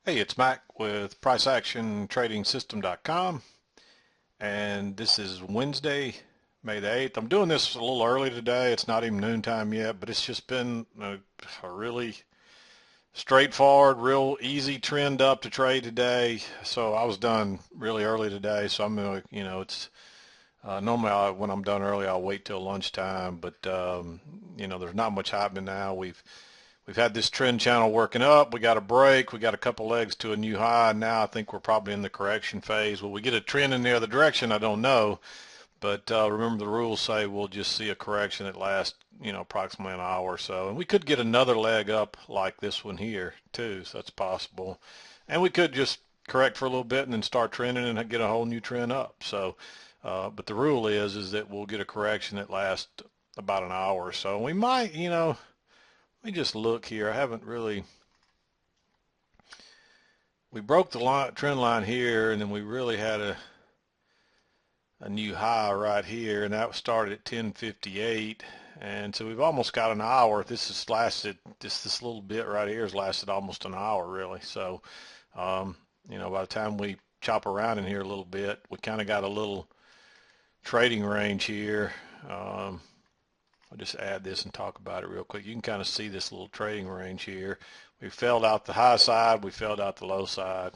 Hey, it's Mac with PriceActionTradingSystem.com, and this is Wednesday, May the 8th. I'm doing this a little early today. It's not even noontime yet, but it's just been a really straightforward, real easy trend up to trade today. So I was done really early today, so I'm gonna, it's normally when I'm done early, I'll wait till lunchtime, but there's not much happening now. We've had this trend channel working up. We got a break. We got a couple legs to a new high. Now I think we're probably in the correction phase. Will we get a trend in the other direction? I don't know. But remember the rules say we'll just see a correction that lasts, approximately an hour or so. And we could get another leg up like this one here too. So that's possible. And we could just correct for a little bit and then start trending and get a whole new trend up. So, but the rule is that we'll get a correction that lasts about an hour or so. We might, let me just look here. I haven't really. We broke the trend line here, and then we really had a new high right here, and that started at 10:58. And so we've almost got an hour. This has lasted, this little bit right here has lasted almost an hour, really. So, by the time we chop around in here a little bit, we kind of got a little trading range here. I'll just add this and talk about it real quick. You can kind of see this little trading range here. We filled out the high side. We filled out the low side.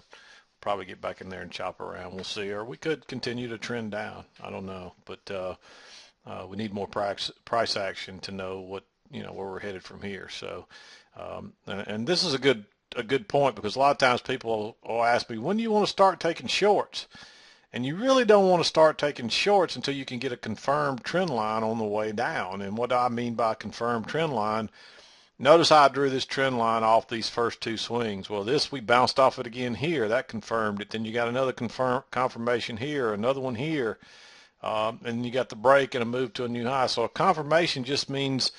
Probably get back in there and chop around. We'll see. Or we could continue to trend down. I don't know. But we need more price action to know where we're headed from here. So, and this is a good point, because a lot of times people will ask me, when do you want to start taking shorts? And you really don't want to start taking shorts until you can get a confirmed trend line on the way down. And what do I mean by confirmed trend line? Notice how I drew this trend line off these first two swings. Well, we bounced off it again here. That confirmed it. Then you got another confirmation here, another one here. And you got the break and a move to a new high. So a confirmation just means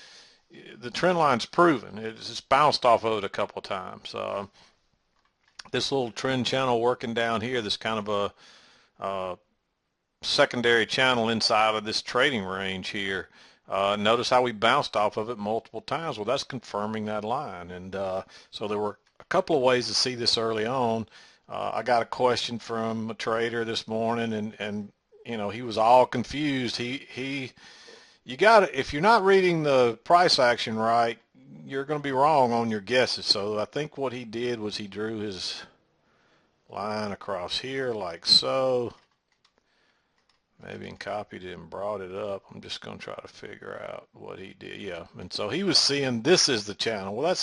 the trend line's proven. It's just bounced off of it a couple of times. This little trend channel working down here, this kind of a secondary channel inside of this trading range here. Notice how we bounced off of it multiple times. Well, that's confirming that line. And so there were a couple of ways to see this early on. I got a question from a trader this morning, and he was all confused. You got if you're not reading the price action right, you're going to be wrong on your guesses. So I think what he did was he drew his line across here like so. Maybe and copied it and brought it up. I'm just going to try to figure out what he did. Yeah, and so he was seeing this is the channel. Well,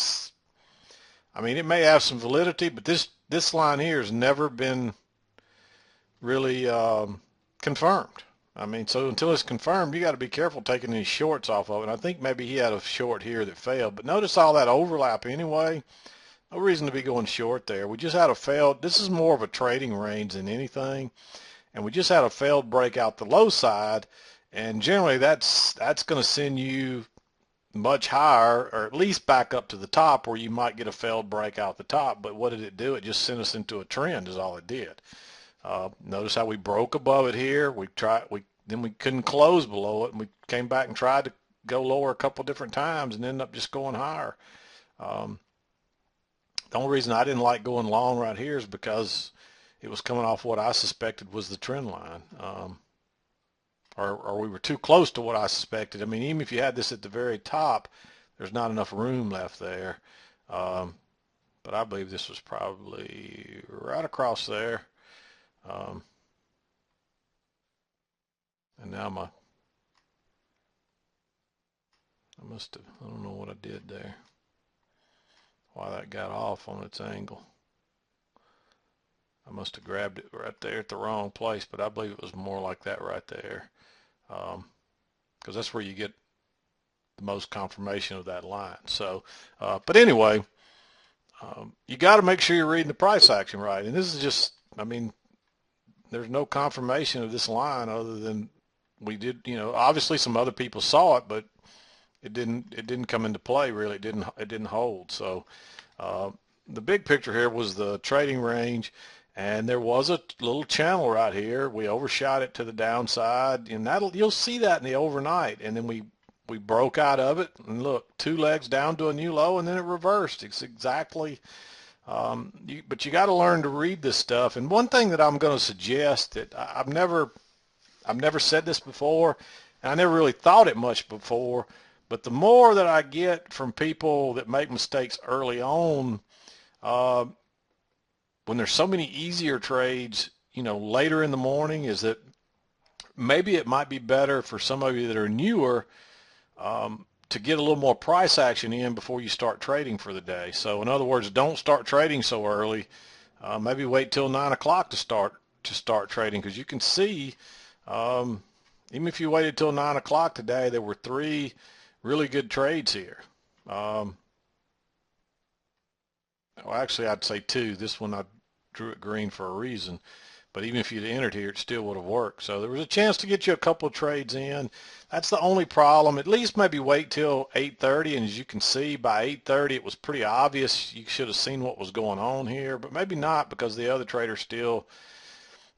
it may have some validity, but this line here has never been really confirmed. So until it's confirmed, you got to be careful taking these shorts off of it. And I think maybe he had a short here that failed, but notice all that overlap anyway. No reason to be going short there. We just had a failed. This is more of a trading range than anything. And we just had a failed break out the low side, and generally that's going to send you much higher, or at least back up to the top, where you might get a failed break out the top. But what did it do? It just sent us into a trend is all it did. Notice how we broke above it here. Then we couldn't close below it, and we came back and tried to go lower a couple different times and ended up just going higher. The only reason I didn't like going long right here is because it was coming off what I suspected was the trend line, or we were too close to what I suspected. Even if you had this at the very top, there's not enough room left there. But I believe this was probably right across there. And now I don't know what I did there, why that got off on its angle. I must have grabbed it right there at the wrong place, but I believe it was more like that right there, because that's where you get the most confirmation of that line. So, but anyway, you got to make sure you're reading the price action right. And this is just, there's no confirmation of this line other than we did. Obviously some other people saw it, but it didn't come into play really. It didn't hold. So the big picture here was the trading range. And there was a little channel right here. We overshot it to the downside, and you'll see that in the overnight. And then we broke out of it, and look, two legs down to a new low, and then it reversed. It's exactly But you got to learn to read this stuff. And one thing that I'm going to suggest that I've never said this before, and I never really thought it much before, but the more that I get from people that make mistakes early on, uh, when there's so many easier trades, later in the morning, is that maybe it might be better for some of you that are newer to get a little more price action in before you start trading for the day. So in other words, don't start trading so early. Maybe wait till 9 o'clock to start trading, because you can see, even if you waited till 9 o'clock today, there were 3 really good trades here. Well, actually, I'd say 2. This one I drew it green for a reason. But even if you'd entered here, it still would have worked. So there was a chance to get you a couple of trades in. That's the only problem. At least maybe wait till 8:30. And as you can see, by 8:30, it was pretty obvious. You should have seen what was going on here, but maybe not, because the other trader still.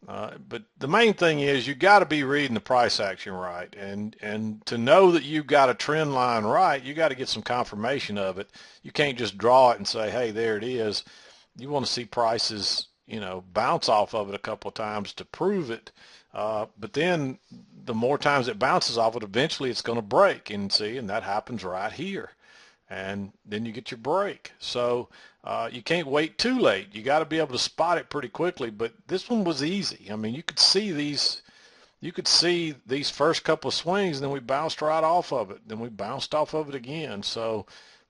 But the main thing is you got to be reading the price action right. And to know that you've got a trend line right, you got to get some confirmation of it. You can't just draw it and say, hey, there it is. You want to see prices, bounce off of it a couple of times to prove it. But then the more times it bounces off it, eventually it's going to break, and that happens right here. And then you get your break. So you can't wait too late. You got to be able to spot it pretty quickly. But this one was easy. I mean, you could see these first couple of swings, and then we bounced right off of it. Then we bounced off of it again. So,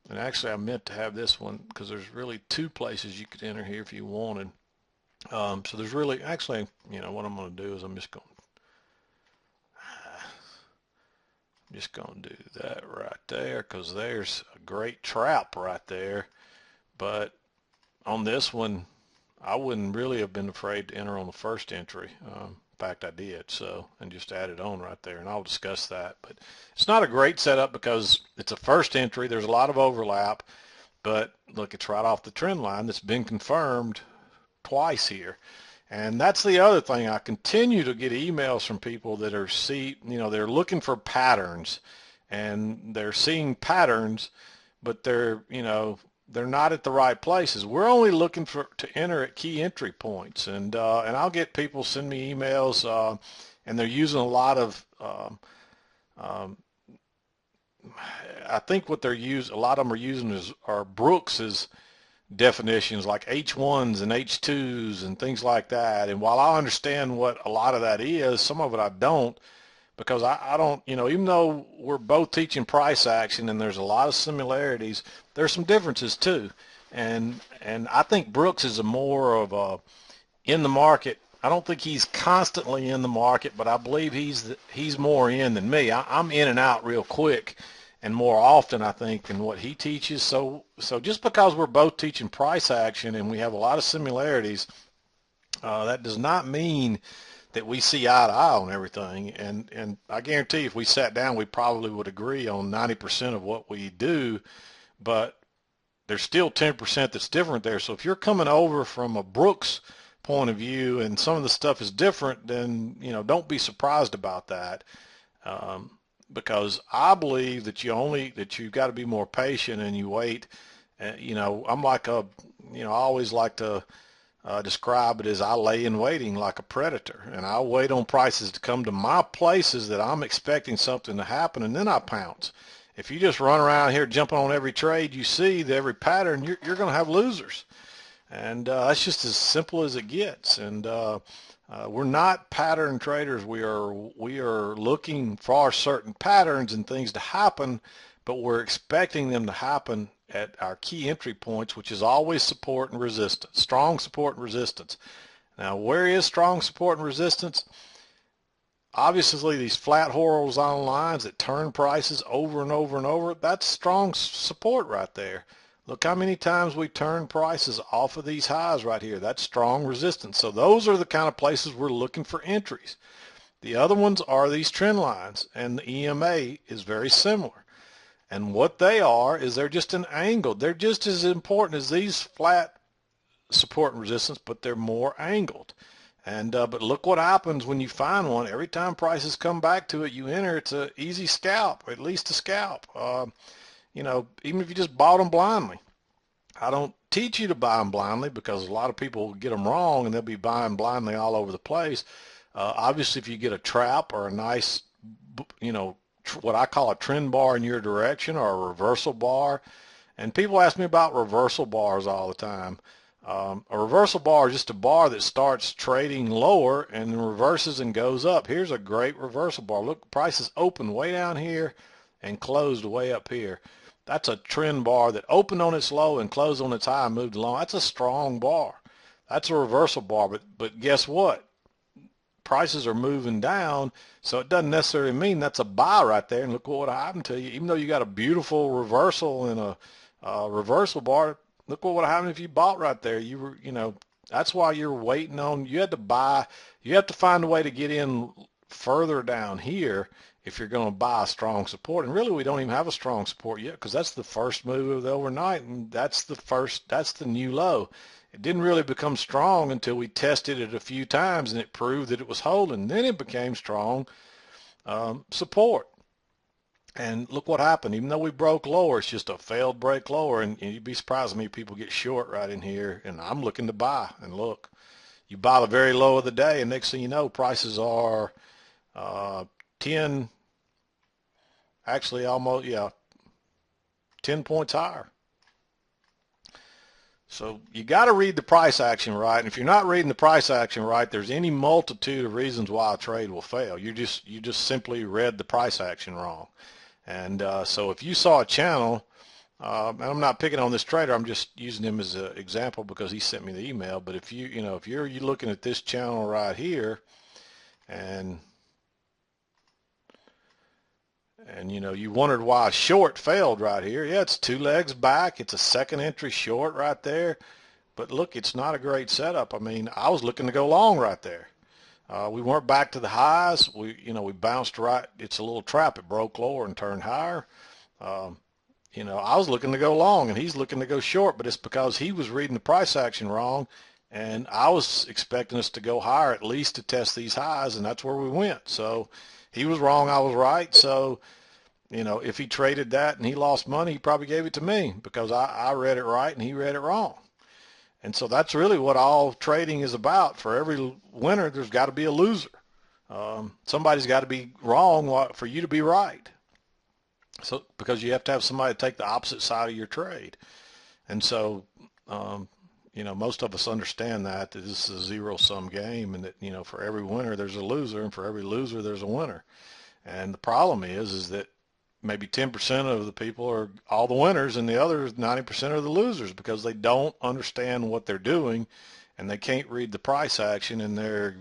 and actually I meant to have this one, because there's really 2 places you could enter here if you wanted. So there's really, actually, what I'm going to do is I'm just going to do that right there, because there's a great trap right there. But on this one, I wouldn't really have been afraid to enter on the first entry. In fact, I did, and just added on right there, and I'll discuss that. But it's not a great setup because it's a first entry. There's a lot of overlap, but look, it's right off the trend line that's been confirmed twice here. And that's the other thing. I continue to get emails from people that are they're looking for patterns, and they're seeing patterns, but they're not at the right places. We're only looking to enter at key entry points, and I'll get people send me emails, and they're using a lot of I think what a lot of them are using are Brooks's definitions, like H1s and H2s and things like that. And while I understand what a lot of that is, some of it I don't, because I don't, even though we're both teaching price action and there's a lot of similarities, there's some differences too. And I think Brooks is more of a in the market. I don't think he's constantly in the market, but I believe he's more in than me. I'm in and out real quick and more often, I think, than what he teaches. So just because we're both teaching price action and we have a lot of similarities, that does not mean that we see eye to eye on everything. And I guarantee if we sat down, we probably would agree on 90% of what we do, but there's still 10% that's different there. So if you're coming over from a Brooks point of view and some of the stuff is different, then, don't be surprised about that. Because I believe that you've got to be more patient and you wait. I'm like I always like to describe it as I lay in waiting like a predator, and I wait on prices to come to my places that I'm expecting something to happen, and then I pounce. If you just run around here jumping on every trade you see, every pattern, you're going to have losers. And that's just as simple as it gets. And we're not pattern traders. We are looking for certain patterns and things to happen, but we're expecting them to happen at our key entry points, which is always support and resistance, strong support and resistance. Now, where is strong support and resistance? Obviously, these flat horizontal lines that turn prices over and over and over, that's strong support right there. Look how many times we turn prices off of these highs right here. That's strong resistance. So those are the kind of places we're looking for entries. The other ones are these trend lines, and the EMA is very similar. And what they are is they're just an angle. They're just as important as these flat support and resistance, but they're more angled. And but look what happens when you find one. Every time prices come back to it, you enter. It's an easy scalp, at least a scalp. Even if you just bought them blindly. I don't teach you to buy them blindly because a lot of people get them wrong and they'll be buying blindly all over the place. Obviously, if you get a trap or a nice, what I call a trend bar in your direction or a reversal bar, and people ask me about reversal bars all the time. A reversal bar is just a bar that starts trading lower and reverses and goes up. Here's a great reversal bar. Look, prices open way down here and closed way up here. That's a trend bar that opened on its low and closed on its high and moved along. That's a strong bar. That's a reversal bar. But guess what? Prices are moving down, so it doesn't necessarily mean that's a buy right there. And look what happened to you. Even though you got a beautiful reversal in a reversal bar, look what would happen if you bought right there. You were, that's why you're waiting on. You had to buy. You have to find a way to get in further down here if you're going to buy a strong support. And really, we don't even have a strong support yet because that's the first move of the overnight, and that's the new low. It didn't really become strong until we tested it a few times and it proved that it was holding. Then it became strong support. And look what happened. Even though we broke lower, it's just a failed break lower. And you'd be surprised how many people get short right in here. And I'm looking to buy. And look, you buy the very low of the day, and next thing you know, prices are 10 points higher. So you got to read the price action right, and if you're not reading the price action right, there's any multitude of reasons why a trade will fail. You just simply read the price action wrong. And so if you saw a channel, and I'm not picking on this trader, I'm just using him as an example because he sent me the email. But if you're looking at this channel right here, and you wondered why a short failed right here. Yeah, it's 2 legs back. It's a second entry short right there. But look, it's not a great setup. I mean, I was looking to go long right there. We weren't back to the highs. We bounced right. It's a little trap. It broke lower and turned higher. I was looking to go long and he's looking to go short, but it's because he was reading the price action wrong. And I was expecting us to go higher at least to test these highs, and that's where we went. So he was wrong, I was right. So, if he traded that and he lost money, he probably gave it to me because I read it right and he read it wrong. And so that's really what all trading is about. For every winner, there's got to be a loser. Somebody's got to be wrong for you to be right. So because you have to have somebody take the opposite side of your trade. And so, most of us understand that this is a zero-sum game and that, for every winner, there's a loser, and for every loser, there's a winner. And the problem is that maybe 10% of the people are all the winners and the other 90% are the losers because they don't understand what they're doing and they can't read the price action, and they're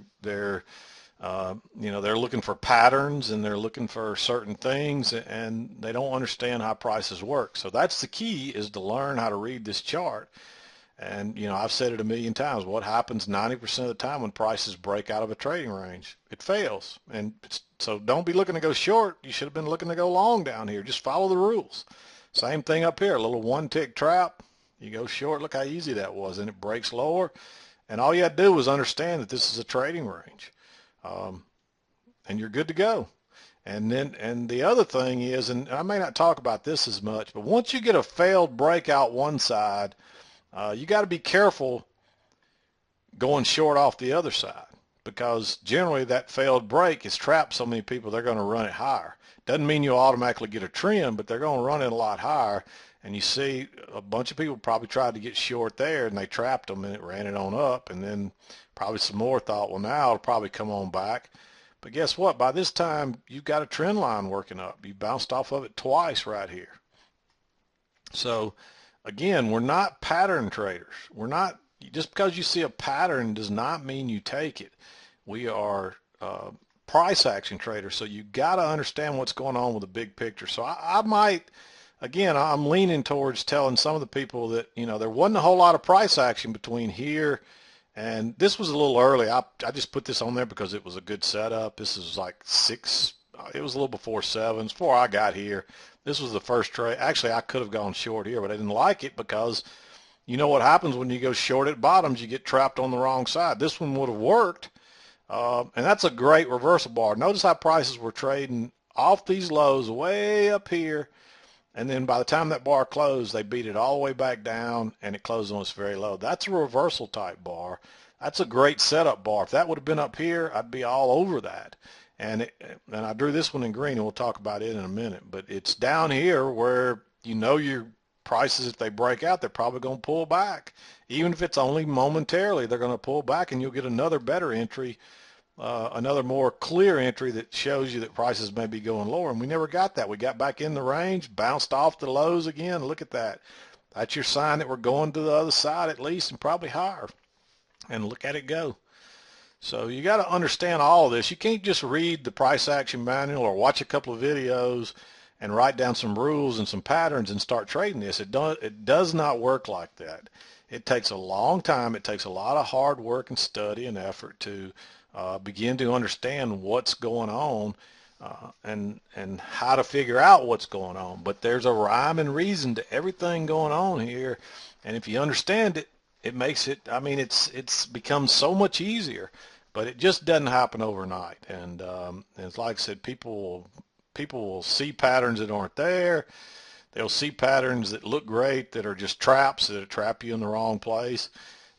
looking for patterns and they're looking for certain things and they don't understand how prices work. So that's the key, is to learn how to read this chart. And, I've said it a million times. What happens 90% of the time when prices break out of a trading range? It fails. And so don't be looking to go short. You should have been looking to go long down here. Just follow the rules. Same thing up here. A little one-tick trap. You go short. Look how easy that was. And it breaks lower. And all you had to do was understand that this is a trading range. And you're good to go. And the other thing is, and I may not talk about this as much, but once you get a failed breakout one side, you got to be careful going short off the other side, because generally that failed break has trapped so many people they're going to run it higher. Doesn't mean you'll automatically get a trend, but they're going to run it a lot higher. And you see a bunch of people probably tried to get short there and they trapped them and it ran it on up, and then probably some more thought, well, now it'll probably come on back. But guess what? By this time, you've got a trend line working up. You bounced off of it twice right here. So again, we're not pattern traders. We're not, just because you see a pattern does not mean you take it. We are price action traders. So you got to understand what's going on with the big picture. So I might, again, I'm leaning towards telling some of the people that, there wasn't a whole lot of price action between here and this was a little early. I just put this on there because it was a good setup. This is like 6, it was a little before 7, before I got here. This was the first trade. Actually, I could have gone short here, but I didn't like it because you know what happens when you go short at bottoms, you get trapped on the wrong side. This one would have worked, and that's a great reversal bar. Notice how prices were trading off these lows way up here, And then by the time that bar closed, they beat it all the way back down, and it closed on its very low. That's a reversal type bar. That's a great setup bar. If that would have been up here, I'd be all over that. And I drew this one in green, and we'll talk about it in a minute. But it's down here where you know your prices, if they break out, they're probably going to pull back. Even if it's only momentarily, they're going to pull back, and you'll get another better entry, another more clear entry that shows you that prices may be going lower. And we never got that. We got back in the range, bounced off the lows again. Look at that. That's your sign that we're going to the other side at least, and probably higher. And look at it go. So you got to understand all of this. You can't just read the price action manual or watch a couple of videos and write down some rules and some patterns and start trading this. It does not work like that. It takes a long time. It takes a lot of hard work and study and effort to begin to understand what's going on and how to figure out what's going on. But there's a rhyme and reason to everything going on here, and if you understand it, it makes it, I mean, it's become so much easier. But it just doesn't happen overnight. And it's like I said, people will see patterns that aren't there. They'll see patterns that look great that are just traps that trap you in the wrong place.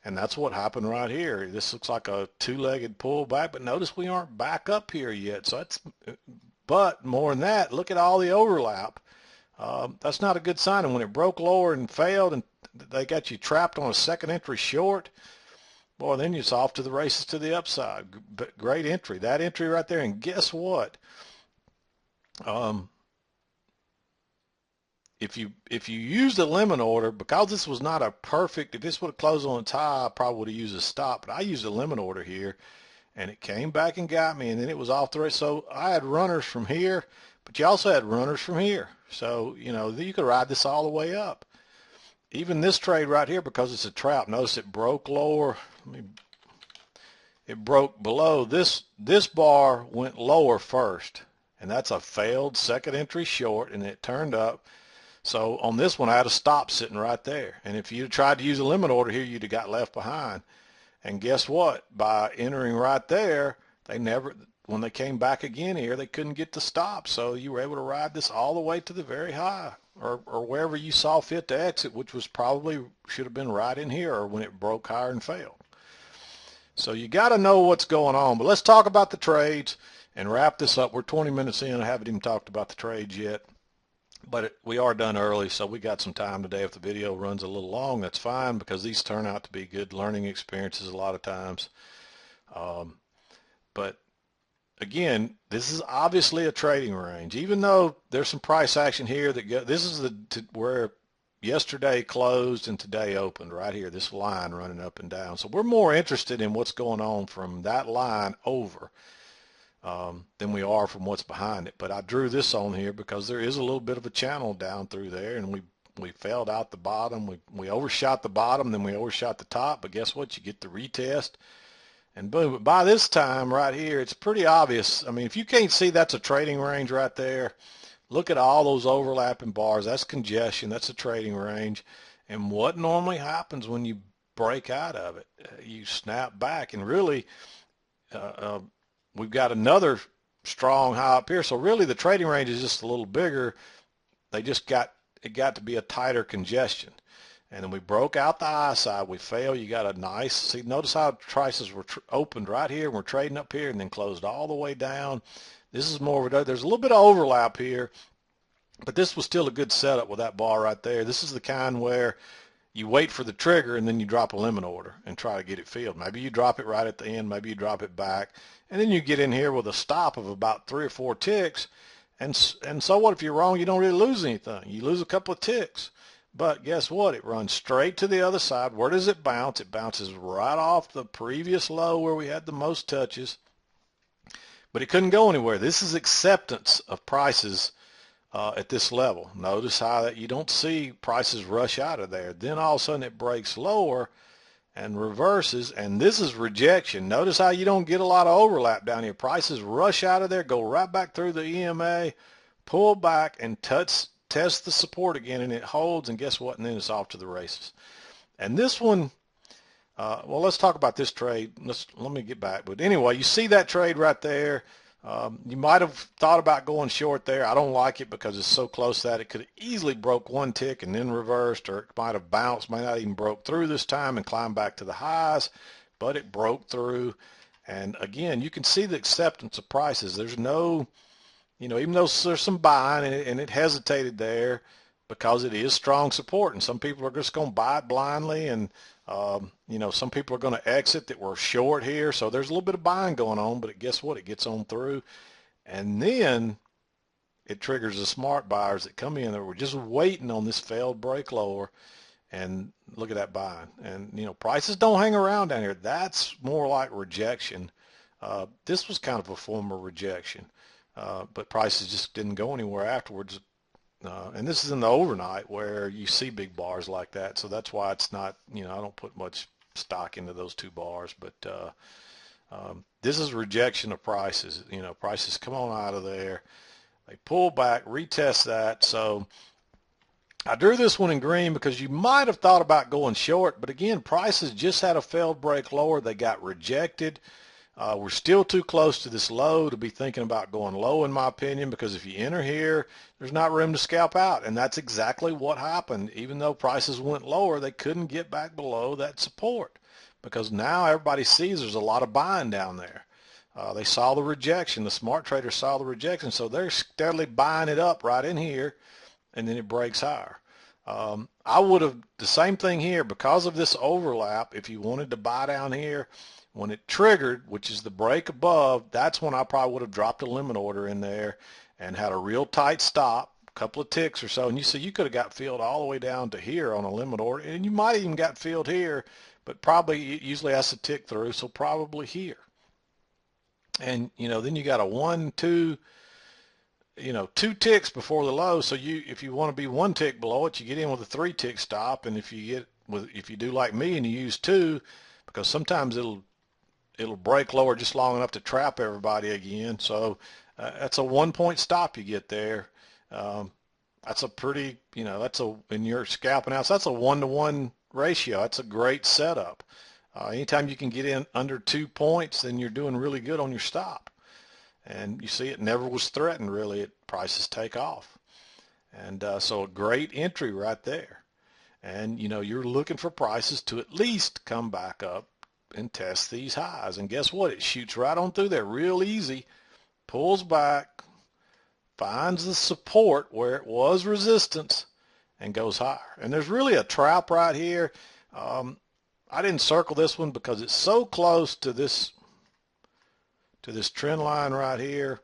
And that's what happened right here. This looks like a two-legged pullback, but notice we aren't back up here yet. So but more than that, look at all the overlap. That's not a good sign. And when it broke lower and failed and they got you trapped on a second entry short, boy, then it's off to the races to the upside. Great entry. That entry right there. And guess what? If you used a limit order, because this was not a perfect, if this would have closed on its high, I probably would have used a stop. But I used a limit order here, and it came back and got me, and then it was off the race. So I had runners from here, but you also had runners from here. So, you know, you could ride this all the way up. Even this trade right here, because it's a trap, notice it broke lower. It broke below. This bar went lower first, and that's a failed second entry short, and it turned up. So on this one, I had a stop sitting right there. And if you'd tried to use a limit order here, you'd have got left behind. And guess what? By entering right there, they never, when they came back again here, they couldn't get the stop. So you were able to ride this all the way to the very high, or wherever you saw fit to exit, which was probably should have been right in here or when it broke higher and failed. So you got to know what's going on. But let's talk about the trades and wrap this up. We're 20 minutes in. I haven't even talked about the trades yet. But we are done early, so we got some time today. If the video runs a little long, that's fine, because these turn out to be good learning experiences a lot of times. But again, this is obviously a trading range. Even though there's some price action here that this is where yesterday closed and today opened right here, this line running up and down. So we're more interested in what's going on from that line over than we are from what's behind it. But I drew this on here because there is a little bit of a channel down through there, and we failed out the bottom. We overshot the bottom, then we overshot the top. But guess what? You get the retest, and boom. But by this time right here, it's pretty obvious. I mean, if you can't see that's a trading range right there, look at all those overlapping bars. That's congestion. That's a trading range. And what normally happens when you break out of it? You snap back, and really we've got another strong high up here. So really the trading range is just a little bigger. It got to be a tighter congestion. And then we broke out the high side. We failed. You got a nice, see, notice how prices were opened right here. We're trading up here and then closed all the way down. This is more of a, there's a little bit of overlap here, but this was still a good setup with that bar right there. This is the kind where you wait for the trigger and then you drop a limit order and try to get it filled. Maybe you drop it right at the end, maybe you drop it back, and then you get in here with a stop of about 3 or 4 ticks, and so what if you're wrong? You don't really lose anything. You lose a couple of ticks, but guess what? It runs straight to the other side. Where does it bounce? It bounces right off the previous low where we had the most touches, but it couldn't go anywhere. This is acceptance of prices at this level. Notice how that you don't see prices rush out of there. Then all of a sudden it breaks lower and reverses, and this is rejection. Notice how you don't get a lot of overlap down here. Prices rush out of there, go right back through the EMA, pull back, and test the support again, and it holds, and guess what? And then it's off to the races. And this one, well, let's talk about this trade. Let me get back. But anyway, you see that trade right there. You might have thought about going short there. I don't like it because it's so close that it could have easily broke one tick and then reversed, or it might have bounced, might not even broke through this time and climbed back to the highs, but it broke through. And again, you can see the acceptance of prices. There's no, even though there's some buying and it hesitated there because it is strong support, and some people are just going to buy it blindly, and some people are going to exit that were short here. So there's a little bit of buying going on, but guess what? It gets on through, and then it triggers the smart buyers that come in that were just waiting on this failed break lower, and look at that buying. And prices don't hang around down here. That's more like rejection. This was kind of a form of rejection, but prices just didn't go anywhere afterwards. And this is in the overnight where you see big bars like that, so that's why it's not, I don't put much stock into those two bars. But this is rejection of prices. Prices come on out of there, they pull back, retest that. So I drew this one in green because you might have thought about going short, but again, prices just had a failed break lower. They got rejected. We're still too close to this low to be thinking about going low, in my opinion, because if you enter here, there's not room to scalp out, and that's exactly what happened. Even though prices went lower, they couldn't get back below that support because now everybody sees there's a lot of buying down there. They saw the rejection. The smart traders saw the rejection, so they're steadily buying it up right in here, and then it breaks higher. I would have the same thing here because of this overlap. If you wanted to buy down here, when it triggered, which is the break above, that's when I probably would have dropped a limit order in there and had a real tight stop, a couple of ticks or so. And you see, you could have got filled all the way down to here on a limit order, and you might even got filled here, but probably it usually has to tick through, so probably here. And then you got a 1, 2, 2 ticks before the low. So if you want to be 1 tick below it, you get in with a 3 tick stop. And if you do like me and you use 2, because sometimes it'll break lower just long enough to trap everybody again. So that's a 1 point stop you get there. That's a pretty, when you're scalping out, so that's a 1-to-1 ratio. That's a great setup. Anytime you can get in under 2 points, then you're doing really good on your stop. And you see it never was threatened really. Prices take off. And so a great entry right there. And you're looking for prices to at least come back up and test these highs. And guess what? It shoots right on through there real easy, pulls back, finds the support where it was resistance, and goes higher. And there's really a trap right here. I didn't circle this one because it's so close to this trend line right here.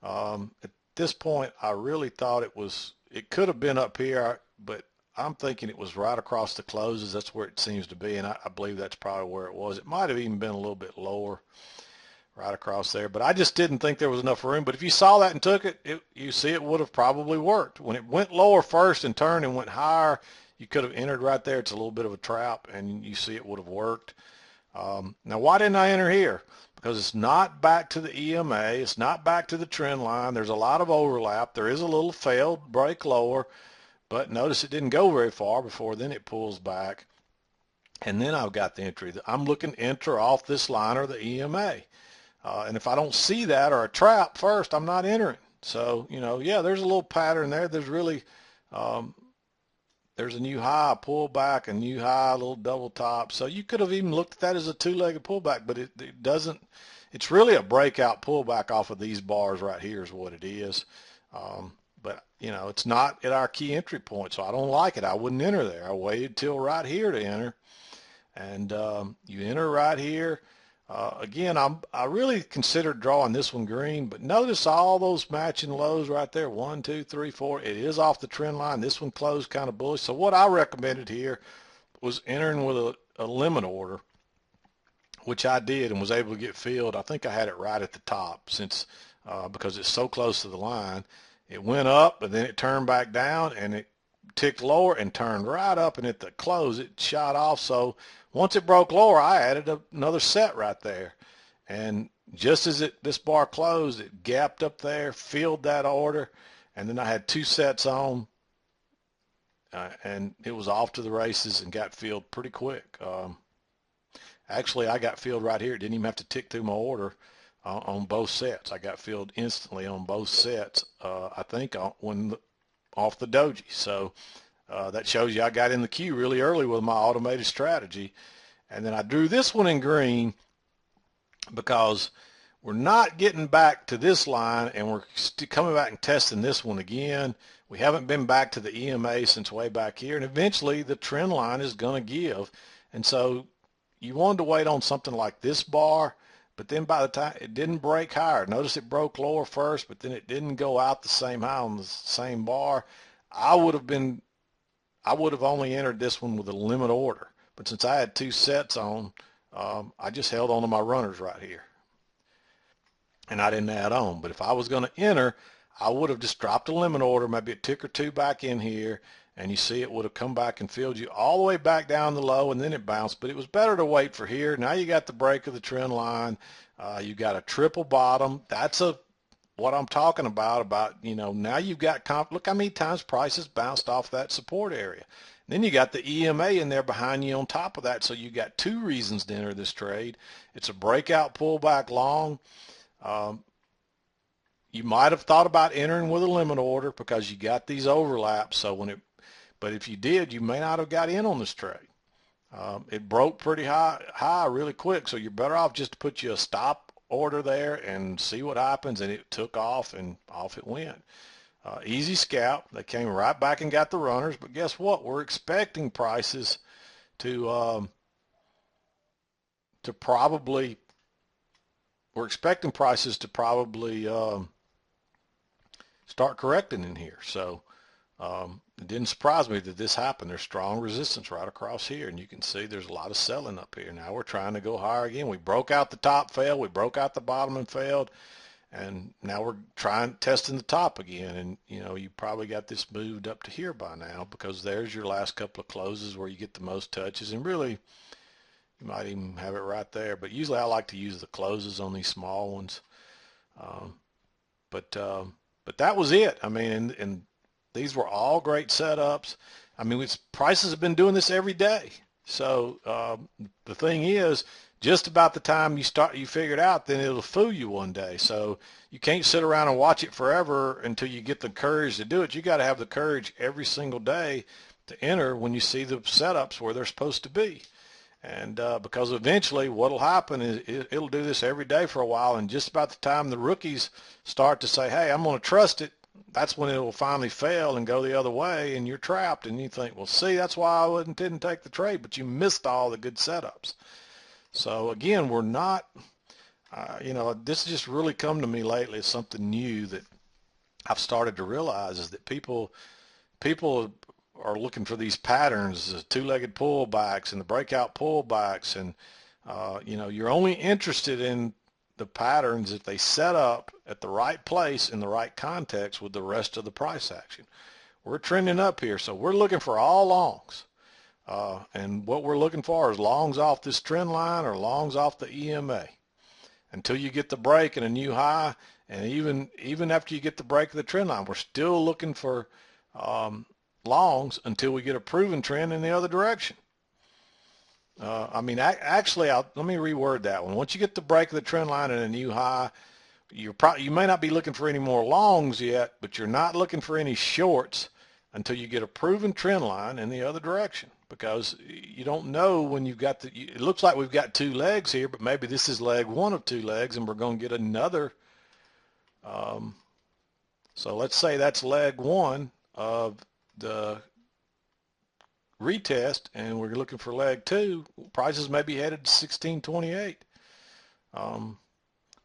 At this point, I really thought it could have been up here, but I'm thinking it was right across the closes. That's where it seems to be, and I believe that's probably where it was. It might have even been a little bit lower, right across there, but I just didn't think there was enough room. But if you saw that and took it, you see it would have probably worked. When it went lower first and turned and went higher, you could have entered right there. It's a little bit of a trap, and you see it would have worked. Now, why didn't I enter here? Because it's not back to the EMA. It's not back to the trend line. There's a lot of overlap. There is a little failed break lower. But notice it didn't go very far before then it pulls back. And then I've got the entry. I'm looking to enter off this line or the EMA. And if I don't see that or a trap first, I'm not entering. So, yeah, there's a little pattern there. There's really, there's a new high, pull back, a new high, a little double top. So you could have even looked at that as a two-legged pullback, but it doesn't. It's really a breakout pullback off of these bars right here is what it is. But, it's not at our key entry point, so I don't like it. I wouldn't enter there. I waited till right here to enter. And you enter right here. Again, I really considered drawing this one green, but notice all those matching lows right there, 1, 2, 3, 4. It is off the trend line. This one closed kind of bullish. So what I recommended here was entering with a limit order, which I did and was able to get filled. I think I had it right at the top because it's so close to the line. It went up, but then it turned back down, and it ticked lower and turned right up, and at the close, it shot off. So once it broke lower, I added another set right there. And just as this bar closed, it gapped up there, filled that order, and then I had 2 sets on, and it was off to the races and got filled pretty quick. Actually, I got filled right here. It didn't even have to tick through my order. on both sets. I got filled instantly on both sets, I think when off the doji. So that shows you I got in the queue really early with my automated strategy. And then I drew this one in green because we're not getting back to this line, and we're coming back and testing this one again. We haven't been back to the EMA since way back here, and eventually the trend line is going to give. And so you wanted to wait on something like this bar, but then by the time it didn't break higher. Notice it broke lower first, but then it didn't go out the same high on the same bar. I would have only entered this one with a limit order, but since I had two sets on, I just held on to my runners right here, and I didn't add on. But if I was going to enter, I would have just dropped a limit order, maybe a tick or two back in here, and you see it would have come back and filled you all the way back down the low, and then it bounced. But it was better to wait for here. Now you got the break of the trend line. You got a triple bottom. That's what I'm talking about, now you've got look how many times prices bounced off that support area. Then you got the EMA in there behind you on top of that, so you got two reasons to enter this trade. It's a breakout pullback long. You might have thought about entering with a limit order because you got these overlaps. But if you did, you may not have got in on this trade. It broke pretty high really quick, so you're better off just to put you a stop order there and see what happens. And it took off, and off it went. Easy scalp. They came right back and got the runners. But guess what? We're expecting prices to probably start correcting in here. So it didn't surprise me that this happened. There's strong resistance right across here, and you can see there's a lot of selling up here. Now we're trying to go higher again. We broke out the top, failed. We broke out the bottom and failed, and now we're testing the top again. And you probably got this moved up to here by now, because there's your last couple of closes where you get the most touches, and really you might even have it right there. But usually I like to use the closes on these small ones. But that was it. I mean, and these were all great setups. I mean, prices have been doing this every day. So the thing is, just about the time you figure it out, then it'll fool you one day. So you can't sit around and watch it forever until you get the courage to do it. You got to have the courage every single day to enter when you see the setups where they're supposed to be. And because eventually what'll happen is it'll do this every day for a while, and just about the time the rookies start to say, hey, I'm going to trust it, that's when it will finally fail and go the other way, and you're trapped. And you think, well, see, that's why I didn't take the trade, but you missed all the good setups. So again, we're not, this has just really come to me lately as something new that I've started to realize, is that people are looking for these patterns, the two-legged pullbacks and the breakout pullbacks, and you're only interested in the patterns if they set up at the right place in the right context with the rest of the price action. We're trending up here, so we're looking for all longs, and what we're looking for is longs off this trend line or longs off the EMA until you get the break and a new high. And even after you get the break of the trend line, we're still looking for longs until we get a proven trend in the other direction. Let me reword that one. Once you get the break of the trend line and a new high, you may not be looking for any more longs yet, but you're not looking for any shorts until you get a proven trend line in the other direction, because you don't know when you've got it looks like we've got two legs here, but maybe this is leg one of two legs, and we're going to get another. So let's say that's leg one of the retest, and we're looking for leg two. Prices may be headed to 1628.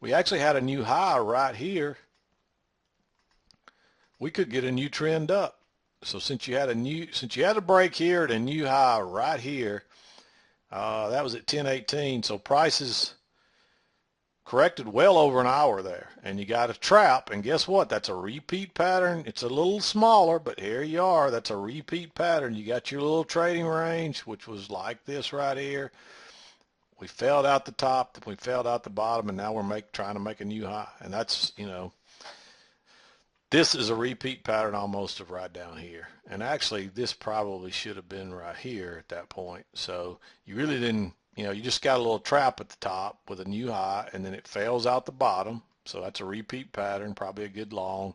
We actually had a new high right here. We could get a new trend up. So since you had a break here at a new high right here, that was at 1018. So prices corrected well over an hour there, and you got a trap. And guess what? That's a repeat pattern. It's a little smaller, but here you are. That's a repeat pattern. You got your little trading range, which was like this right here. We failed out the top, we failed out the bottom, and now we're trying to make a new high. And that's, this is a repeat pattern almost of right down here. And actually, this probably should have been right here at that point. So you really didn't you just got a little trap at the top with a new high, and then it fails out the bottom. So that's a repeat pattern, probably a good long,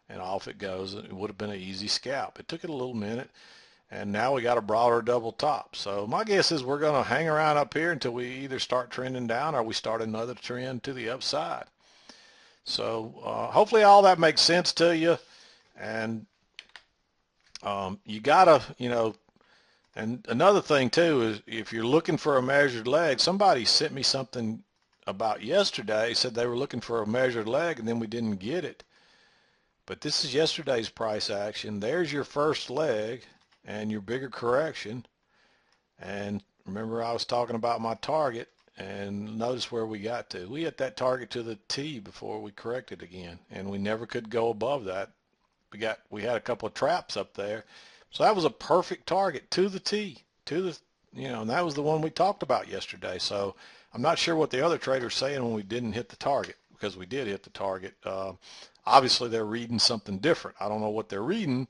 and off it goes. It would have been an easy scalp. It took it a little minute, and now we got a broader double top. So my guess is we're going to hang around up here until we either start trending down or we start another trend to the upside. So hopefully all that makes sense to you. And you got to, and another thing too is if you're looking for a measured leg, somebody sent me something about yesterday, said they were looking for a measured leg and then we didn't get it. But this is yesterday's price action. There's your first leg and your bigger correction. And remember I was talking about my target, and notice where we got to. We hit that target to the T before we corrected again, and we never could go above that. We had a couple of traps up there. So that was a perfect target to the T, and that was the one we talked about yesterday. So I'm not sure what the other traders saying when we didn't hit the target, because we did hit the target. Obviously they're reading something different. I don't know what they're reading,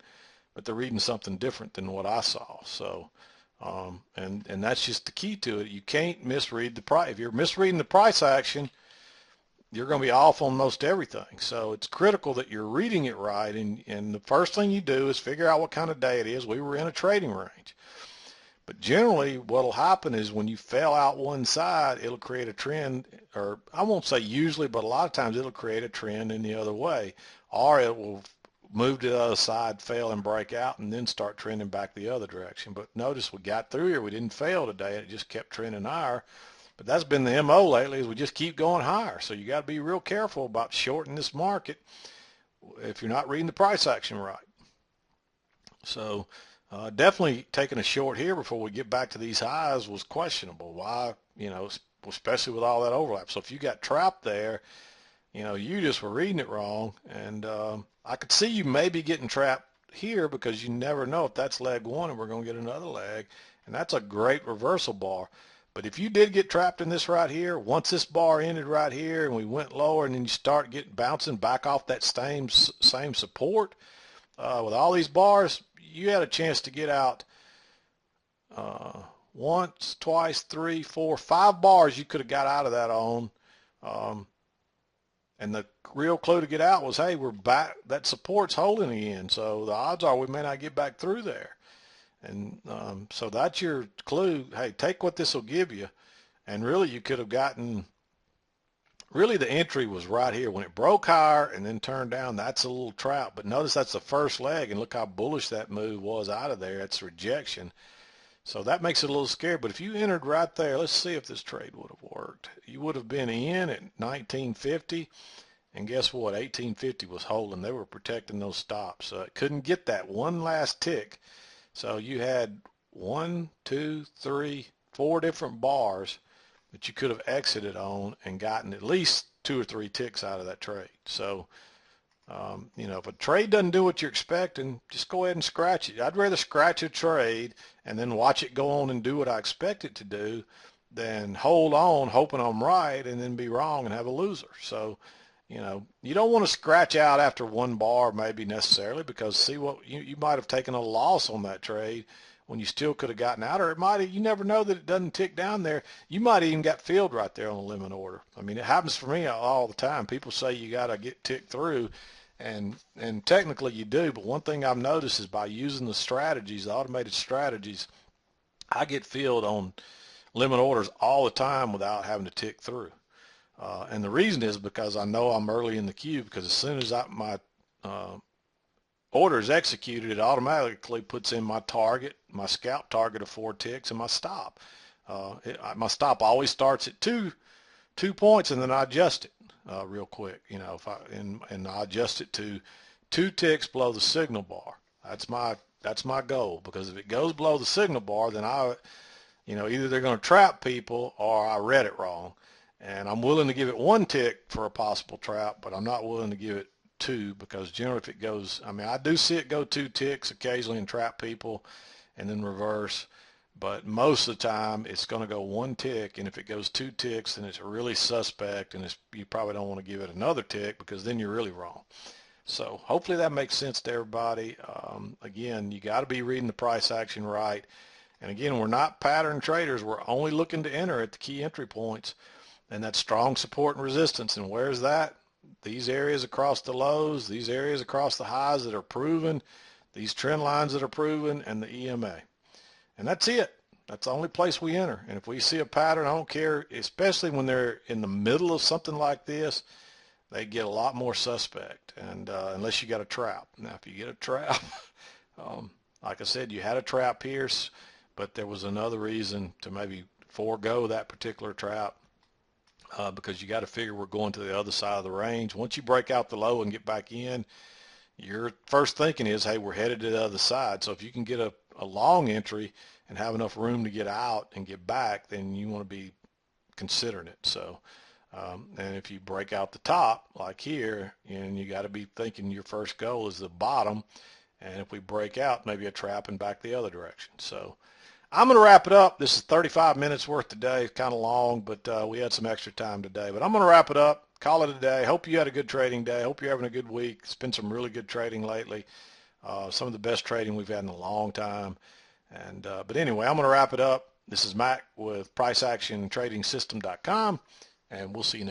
but they're reading something different than what I saw. So, and that's just the key to it. You can't misread the price. If you're misreading the price action, you're going to be off on most everything. So it's critical that you're reading it right. And the first thing you do is figure out what kind of day it is. We were in a trading range. But generally what will happen is when you fail out one side, it'll create a trend, or I won't say usually, but a lot of times it'll create a trend in the other way. Or it will move to the other side, fail and break out, and then start trending back the other direction. But notice we got through here. We didn't fail today. It just kept trending higher. But that's been the MO lately, is we just keep going higher. So you got to be real careful about shorting this market if you're not reading the price action right. So definitely taking a short here before we get back to these highs was questionable. Why, especially with all that overlap. So if you got trapped there, you just were reading it wrong. And I could see you maybe getting trapped here because you never know if that's leg one and we're going to get another leg. And that's a great reversal bar. But if you did get trapped in this right here, once this bar ended right here and we went lower and then you start bouncing back off that same support with all these bars, you had a chance to get out once, twice, 3, 4, 5 bars you could have got out of that on. And the real clue to get out was, hey, we're back. That support's holding again. So the odds are we may not get back through there. And so that's your clue. Hey, take what this will give you. And really you could have gotten, really the entry was right here. When it broke higher and then turned down, that's a little trap. But notice that's the first leg, and look how bullish that move was out of there. That's rejection. So that makes it a little scary. But if you entered right there, let's see if this trade would have worked. You would have been in at 1950. And guess what? 1850 was holding. They were protecting those stops. So it couldn't get that one last tick. So you had 1, 2, 3, 4 different bars that you could have exited on and gotten at least 2 or 3 ticks out of that trade. So, if a trade doesn't do what you're expecting, just go ahead and scratch it. I'd rather scratch a trade and then watch it go on and do what I expect it to do than hold on hoping I'm right and then be wrong and have a loser. So, you don't want to scratch out after one bar maybe necessarily, because see what you might have taken a loss on that trade when you still could have gotten out, or you never know that it doesn't tick down there. You might even got filled right there on the limit order. I mean, it happens for me all the time. People say you got to get ticked through, and technically you do, but one thing I've noticed is by using the strategies, the automated strategies, I get filled on limit orders all the time without having to tick through. And the reason is because I know I'm early in the queue, because as soon as my order is executed, it automatically puts in my target, my scalp target of 4 ticks, and my stop. My stop always starts at 2 points, and then I adjust it real quick. If and I adjust it to 2 ticks below the signal bar. That's my goal, because if it goes below the signal bar, then either they're going to trap people or I read it wrong. And I'm willing to give it 1 tick for a possible trap, but I'm not willing to give it 2, because generally if it goes, I do see it go 2 ticks occasionally and trap people and then reverse, but most of the time it's going to go 1 tick, and if it goes 2 ticks, then it's really suspect, and you probably don't want to give it another tick, because then you're really wrong. So hopefully that makes sense to everybody. Again, you got to be reading the price action right. And again, we're not pattern traders. We're only looking to enter at the key entry points, and that's strong support and resistance. And where's that? These areas across the lows, these areas across the highs that are proven, these trend lines that are proven, and the EMA. And that's it. That's the only place we enter. And if we see a pattern, I don't care, especially when they're in the middle of something like this, they get a lot more suspect. And unless you got a trap. Now, if you get a trap, like I said, you had a trap here, but there was another reason to maybe forego that particular trap. Because you got to figure we're going to the other side of the range. Once you break out the low and get back in, your first thinking is, hey, we're headed to the other side. So if you can get a long entry and have enough room to get out and get back, then you want to be considering it. So, and if you break out the top like here, and you got to be thinking your first goal is the bottom. And if we break out, maybe a trap and back the other direction. So I'm going to wrap it up. This is 35 minutes worth today. It's kind of long, but we had some extra time today. But I'm going to wrap it up, call it a day. Hope you had a good trading day. Hope you're having a good week. It's been some really good trading lately. Some of the best trading we've had in a long time. And but anyway, I'm going to wrap it up. This is Mac with PriceActionTradingSystem.com, and we'll see you next time.